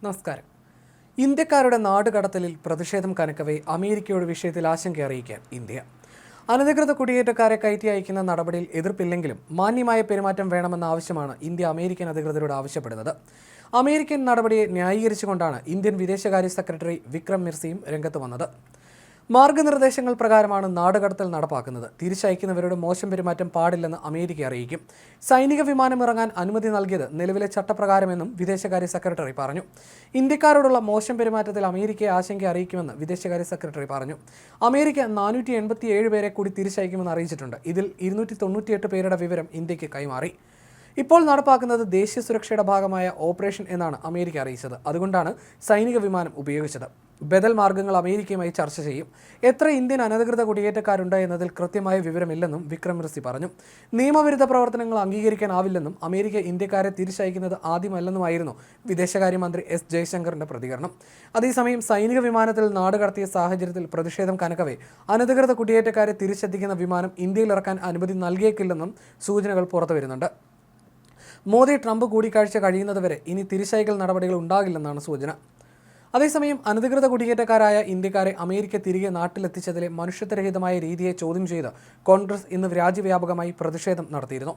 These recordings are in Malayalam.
നമസ്കാരം. ഇന്ത്യക്കാരുടെ നാടുകടത്തലിൽ പ്രതിഷേധം കനക്കവേ അമേരിക്കയുടെ വിഷയത്തിൽ ആശങ്ക അറിയിക്കാൻ ഇന്ത്യ. അനധികൃത കുടിയേറ്റക്കാരെ കയറ്റി അയക്കുന്ന നടപടിയിൽ എതിർപ്പില്ലെങ്കിലും മാന്യമായ പെരുമാറ്റം വേണമെന്ന ആവശ്യമാണ് ഇന്ത്യ അമേരിക്കൻ അധികൃതരോട് ആവശ്യപ്പെടുന്നത്. അമേരിക്കൻ നടപടിയെ ന്യായീകരിച്ചുകൊണ്ടാണ് ഇന്ത്യൻ വിദേശകാര്യ സെക്രട്ടറി വിക്രം മിർസിയും രംഗത്ത് വന്നത്. മാർഗനിർദ്ദേശങ്ങൾ പ്രകാരമാണ് നാടുകടത്തൽ നടപ്പാക്കുന്നത്. തിരിച്ചയക്കുന്നവരുടെ മോശം പെരുമാറ്റം പാടില്ലെന്ന് അമേരിക്ക അറിയിക്കും. സൈനിക വിമാനം ഇറങ്ങാൻ അനുമതി നൽകിയത് നിലവിലെ ചട്ടപ്രകാരമെന്നും വിദേശകാര്യ സെക്രട്ടറി പറഞ്ഞു. ഇന്ത്യക്കാരോടുള്ള മോശം പെരുമാറ്റത്തിൽ അമേരിക്കയെ ആശങ്ക അറിയിക്കുമെന്ന് വിദേശകാര്യ സെക്രട്ടറി പറഞ്ഞു. അമേരിക്ക 487 പേരെ കൂടി തിരിച്ചയക്കുമെന്ന് അറിയിച്ചിട്ടുണ്ട്. ഇതിൽ 298 പേരുടെ വിവരം ഇന്ത്യക്ക് കൈമാറി. ഇപ്പോൾ നടപ്പാക്കുന്നത് ദേശീയ സുരക്ഷയുടെ ഭാഗമായ ഓപ്പറേഷൻ എന്നാണ് അമേരിക്ക അറിയിച്ചത്. അതുകൊണ്ടാണ് സൈനിക വിമാനം ഉപയോഗിച്ചത്. ബദൽ മാർഗങ്ങൾ അമേരിക്കയുമായി ചർച്ച ചെയ്യും. എത്ര ഇന്ത്യൻ അനധികൃത കുടിയേറ്റക്കാരുണ്ട് എന്നതിൽ കൃത്യമായ വിവരമില്ലെന്നും വിക്രം മിർസി പറഞ്ഞു. നിയമവിരുദ്ധ പ്രവർത്തനങ്ങൾ അംഗീകരിക്കാനാവില്ലെന്നും അമേരിക്ക ഇന്ത്യക്കാരെ തിരിച്ചയക്കുന്നത് ആദ്യമല്ലെന്നുമായിരുന്നു വിദേശകാര്യമന്ത്രി എസ് ജയശങ്കറിന്റെ പ്രതികരണം. അതേസമയം സൈനിക വിമാനത്തിൽ നാടുകടത്തിയ സാഹചര്യത്തിൽ പ്രതിഷേധം കനക്കവേ അനധികൃത കുടിയേറ്റക്കാരെ തിരിച്ചെത്തിക്കുന്ന വിമാനം ഇന്ത്യയിൽ ഇറക്കാൻ അനുമതി നൽകിയേക്കില്ലെന്നും സൂചനകൾ പുറത്തുവരുന്നുണ്ട്. മോദി ട്രംപ് കൂടിക്കാഴ്ച കഴിയുന്നതുവരെ ഇനി തിരിച്ചയക്കൽ നടപടികൾ ഉണ്ടാകില്ലെന്നാണ് സൂചന. അതേസമയം അനധികൃത കുടിയേറ്റക്കാരായ ഇന്ത്യക്കാരെ അമേരിക്ക തിരികെ നാട്ടിലെത്തിച്ചതിലെ മനുഷ്യത്വരഹിതമായ രീതിയെ ചോദ്യം ചെയ്ത് കോൺഗ്രസ് ഇന്ന് രാജ്യവ്യാപകമായി പ്രതിഷേധം നടത്തിയിരുന്നു.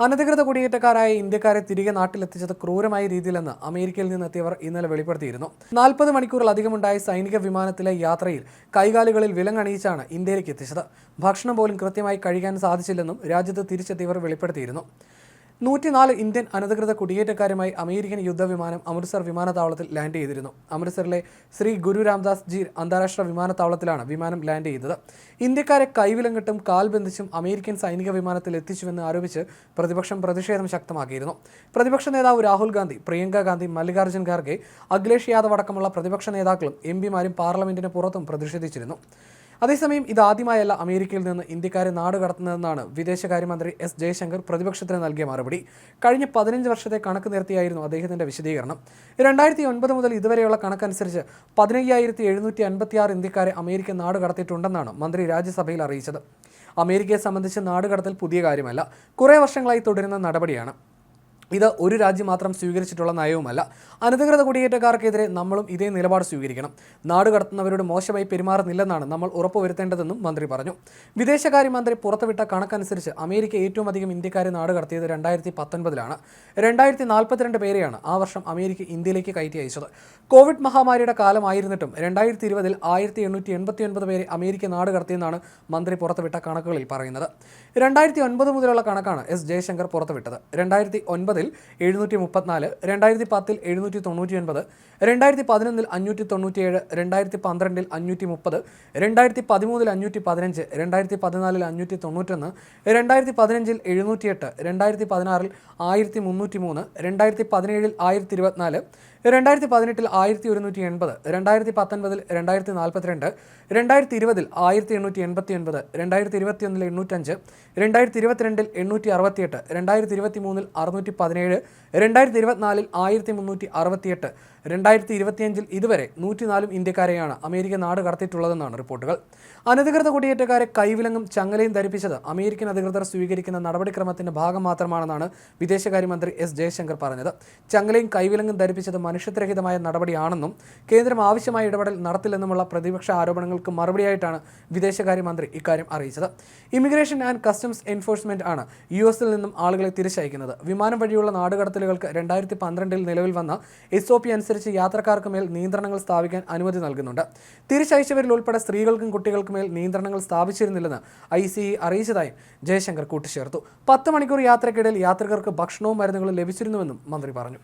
അനധികൃത കുടിയേറ്റക്കാരായ ഇന്ത്യക്കാരെ തിരികെ നാട്ടിലെത്തിച്ചത് ക്രൂരമായ രീതിയിലെന്ന് അമേരിക്കയിൽ നിന്നെത്തിയവർ ഇന്നലെ വെളിപ്പെടുത്തിയിരുന്നു. 40 മണിക്കൂറിലധികമുണ്ടായ സൈനിക വിമാനത്തിലെ യാത്രയിൽ കൈകാലുകളിൽ വിലങ്ങണിയിച്ചാണ് ഇന്ത്യയിലേക്ക് എത്തിച്ചത്. ഭക്ഷണം പോലും കൃത്യമായി കഴിക്കാൻ സാധിച്ചില്ലെന്നും രാജ്യത്ത് തിരിച്ചെത്തിയവർ വെളിപ്പെടുത്തിയിരുന്നു. 104 ഇന്ത്യൻ അനധികൃത കുടിയേറ്റക്കാരുമായി അമേരിക്കൻ യുദ്ധവിമാനം അമൃത്സർ വിമാനത്താവളത്തിൽ ലാൻഡ് ചെയ്തിരുന്നു. അമൃത്സറിലെ ശ്രീ ഗുരു രാംദാസ് ജി അന്താരാഷ്ട്ര വിമാനത്താവളത്തിലാണ് വിമാനം ലാൻഡ് ചെയ്തത്. ഇന്ത്യക്കാരെ കൈവിലങ്ങിട്ടും കാൽ ബന്ധിച്ചും അമേരിക്കൻ സൈനിക വിമാനത്തിൽ എത്തിച്ചുവെന്ന് ആരോപിച്ച് പ്രതിപക്ഷം പ്രതിഷേധം ശക്തമാക്കിയിരുന്നു. പ്രതിപക്ഷ നേതാവ് രാഹുൽ ഗാന്ധി, പ്രിയങ്ക ഗാന്ധി, മല്ലികാർജ്ജുൻ ഖാർഗെ, അഖിലേഷ് യാദവ് അടക്കമുള്ള പ്രതിപക്ഷ നേതാക്കളും എംപിമാരും പാർലമെന്റിന് പുറത്തും പ്രതിഷേധിച്ചിരുന്നു. അതേസമയം ഇതാദ്യമായല്ല അമേരിക്കയിൽ നിന്ന് ഇന്ത്യക്കാരെ നാടുകടത്തുന്നതെന്നാണ് വിദേശകാര്യമന്ത്രി എസ് ജയശങ്കർ പ്രതിപക്ഷത്തിന് നൽകിയ മറുപടി. കഴിഞ്ഞ 15 വർഷത്തെ കണക്ക് നിരത്തിയായിരുന്നു അദ്ദേഹത്തിന്റെ വിശദീകരണം. 2009 മുതൽ ഇതുവരെയുള്ള കണക്കനുസരിച്ച് 15,756 ഇന്ത്യക്കാരെ അമേരിക്ക നാടുകടത്തിയിട്ടുണ്ടെന്നാണ് മന്ത്രി രാജ്യസഭയിൽ അറിയിച്ചത്. അമേരിക്കയെ സംബന്ധിച്ച് നാടുകടത്തൽ പുതിയ കാര്യമല്ല, കുറേ വർഷങ്ങളായി തുടരുന്ന നടപടിയാണ്. ഇത് ഒരു രാജ്യം മാത്രം സ്വീകരിച്ചിട്ടുള്ള നയവുമല്ല. അനധികൃത കുടിയേറ്റക്കാർക്കെതിരെ നമ്മളും ഇതേ നിലപാട് സ്വീകരിക്കണം. നാടുകടത്തുന്നവരോട് മോശമായി പെരുമാറുന്നില്ലെന്നാണ് നമ്മൾ ഉറപ്പുവരുത്തേണ്ടതെന്നും മന്ത്രി പറഞ്ഞു. വിദേശകാര്യമന്ത്രി പുറത്തുവിട്ട കണക്കനുസരിച്ച് അമേരിക്ക ഏറ്റവും അധികം ഇന്ത്യക്കാരെ നാടുകടത്തിയത് 2019-ലാണ്. 2042 പേരെയാണ് ആ വർഷം അമേരിക്ക ഇന്ത്യയിലേക്ക് കയറ്റി അയച്ചത്. കോവിഡ് മഹാമാരിയുടെ കാലമായിരുന്നിട്ടും 2020-ൽ 1889 പേരെ അമേരിക്ക നാടുകടത്തിയെന്നാണ് മന്ത്രി പുറത്തുവിട്ട കണക്കുകളിൽ പറയുന്നത്. 2009 മുതലുള്ള കണക്കാണ് എസ് ജയശങ്കർ പുറത്തുവിട്ടത്. 2009-ൽ 734, 2010-ൽ 799, 2011-ൽ 597, 2012-ൽ 530, 2013-ൽ 515, 2014-ൽ 591, 2015-ൽ 708, 2016-ൽ 1303, 2017-ൽ 1024, 2018-ൽ 1180, 2019-ൽ 2042, 2020-ൽ 1889, 2021-ൽ 805, 2022-ൽ 868, 2023-ൽ 617, 2024-ൽ 1368, 2025-ൽ ഇതുവരെ 104 ഇന്ത്യക്കാരെയാണ് അമേരിക്ക നാട് കടത്തിയിട്ടുള്ളതെന്നാണ് റിപ്പോർട്ടുകൾ. അനധികൃത കുടിയേറ്റക്കാരെ കൈവിലങ്ങും ചങ്ങലയും ധരിപ്പിച്ചത് അമേരിക്കൻ അധികൃതർ സ്വീകരിക്കുന്ന നടപടിക്രമത്തിന്റെ ഭാഗം മാത്രമാണെന്നാണ് വിദേശകാര്യമന്ത്രി എസ് ജയശങ്കർ പറഞ്ഞത്. ചങ്ങലയും കൈവിലങ്ങും ധരിപ്പിച്ചത് മനുഷ്യത്വരഹിതമായ നടപടിയാണെന്നും കേന്ദ്രം ആവശ്യമായ ഇടപെടൽ നടത്തില്ലെന്നുമുള്ള പ്രതിപക്ഷ ആരോപണങ്ങൾക്ക് മറുപടിയായിട്ടാണ് വിദേശകാര്യമന്ത്രി ഇക്കാര്യം അറിയിച്ചത്. ഇമിഗ്രേഷൻ ആൻഡ് കസ്റ്റംസ് എൻഫോഴ്സ്മെന്റ് ആണ് US-ൽ നിന്നും ആളുകളെ തിരിച്ചയക്കുന്നത്. വിമാനം വഴിയുള്ള നാടുകടത്തലുകൾക്ക് 2012-ൽ നിലവിൽ വന്ന SOP അനുസരിച്ച് യാത്രക്കാർക്ക് മേൽ നിയന്ത്രണങ്ങൾ സ്ഥാപിക്കാൻ അനുമതി നൽകുന്നുണ്ട്. തിരിച്ചയച്ചവരിൽ ഉൾപ്പെടെ സ്ത്രീകൾക്കും കുട്ടികൾക്കും മേൽ നിയന്ത്രണങ്ങൾ സ്ഥാപിച്ചിരുന്നില്ലെന്ന് ICE അറിയിച്ചതായും ജയശങ്കർ കൂട്ടിച്ചേർത്തു. 10 മണിക്കൂർ യാത്രയ്ക്കിടയിൽ യാത്രികർക്ക് ഭക്ഷണവും മരുന്നുകളും ലഭിച്ചിരുന്നുവെന്നും മന്ത്രി പറഞ്ഞു.